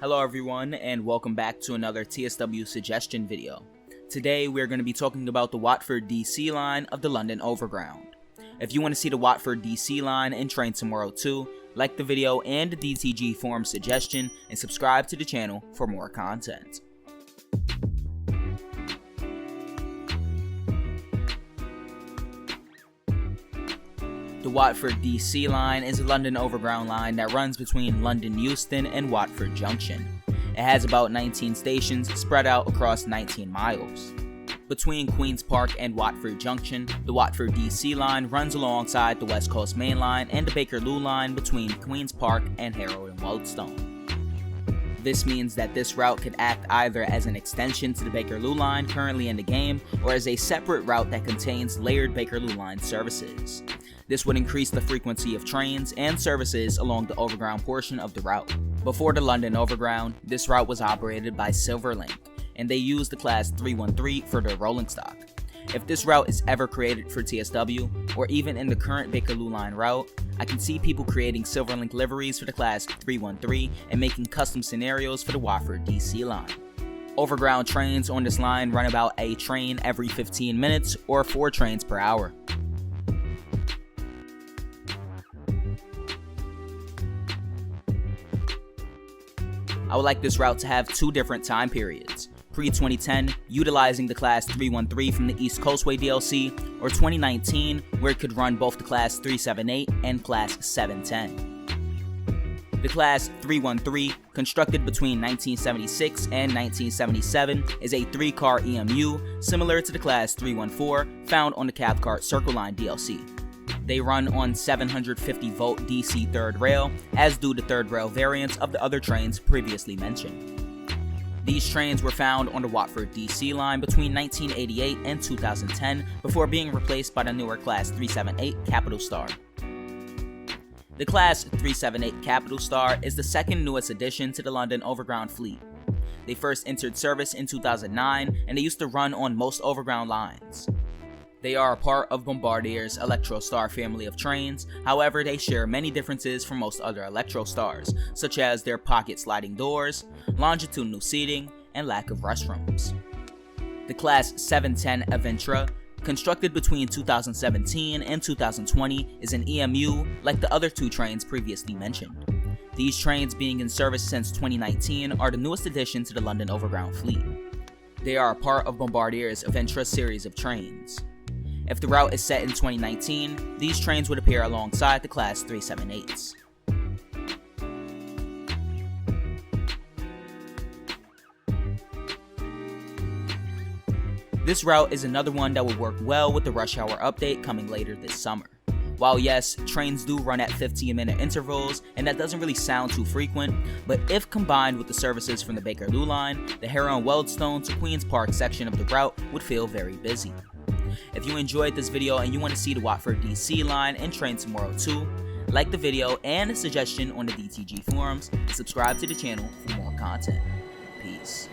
Hello everyone, and welcome back to another TSW suggestion video. Today we're going to be talking about the Watford DC line of the London Overground. If you want to see the Watford DC line in Train Tomorrow 2, like the video and the DTG forum suggestion, and subscribe to the channel for more content. The Watford DC line is a London Overground line that runs between London Euston and Watford Junction. It has about 19 stations spread out across 19 miles. Between Queen's Park and Watford Junction, the Watford DC line runs alongside the West Coast Main Line and the Bakerloo line between Queen's Park and Harrow and Wealdstone. This means that this route could act either as an extension to the Bakerloo line currently in the game, or as a separate route that contains layered Bakerloo line services. This would increase the frequency of trains and services along the Overground portion of the route. Before the London Overground, this route was operated by Silverlink, and they used the Class 313 for their rolling stock. If this route is ever created for TSW, or even in the current Bakerloo line route, I can see people creating Silverlink liveries for the Class 313 and making custom scenarios for the Watford DC line. Overground trains on this line run about a train every 15 minutes or 4 trains per hour. I would like this route to have 2 different time periods: pre-2010, utilizing the Class 313 from the East Coastway DLC, or 2019, where it could run both the Class 378 and Class 710. The Class 313, constructed between 1976 and 1977, is a 3-car EMU, similar to the Class 314 found on the Cathcart Circle Line DLC. They run on 750-volt DC third rail, as do the third rail variants of the other trains previously mentioned. These trains were found on the Watford DC line between 1988 and 2010 before being replaced by the newer Class 378 Capital Star. The Class 378 Capital Star is the second newest addition to the London Overground fleet. They first entered service in 2009, and they used to run on most Overground lines. They are a part of Bombardier's Electrostar family of trains. However, they share many differences from most other Electrostars, such as their pocket sliding doors, longitudinal seating, and lack of restrooms. The Class 710 Aventura, constructed between 2017 and 2020, is an EMU like the other 2 trains previously mentioned. These trains, being in service since 2019, are the newest addition to the London Overground fleet. They are a part of Bombardier's Aventura series of trains. If the route is set in 2019, these trains would appear alongside the Class 378s. This route is another one that would work well with the rush hour update coming later this summer. While yes, trains do run at 15-minute intervals, and that doesn't really sound too frequent, but if combined with the services from the Bakerloo line, the Harrow and Wealdstone to Queen's Park section of the route would feel very busy. If you enjoyed this video and you want to see the Watford DC line in Train Tomorrow 2, like the video and a suggestion on the DTG forums, and subscribe to the channel for more content. Peace.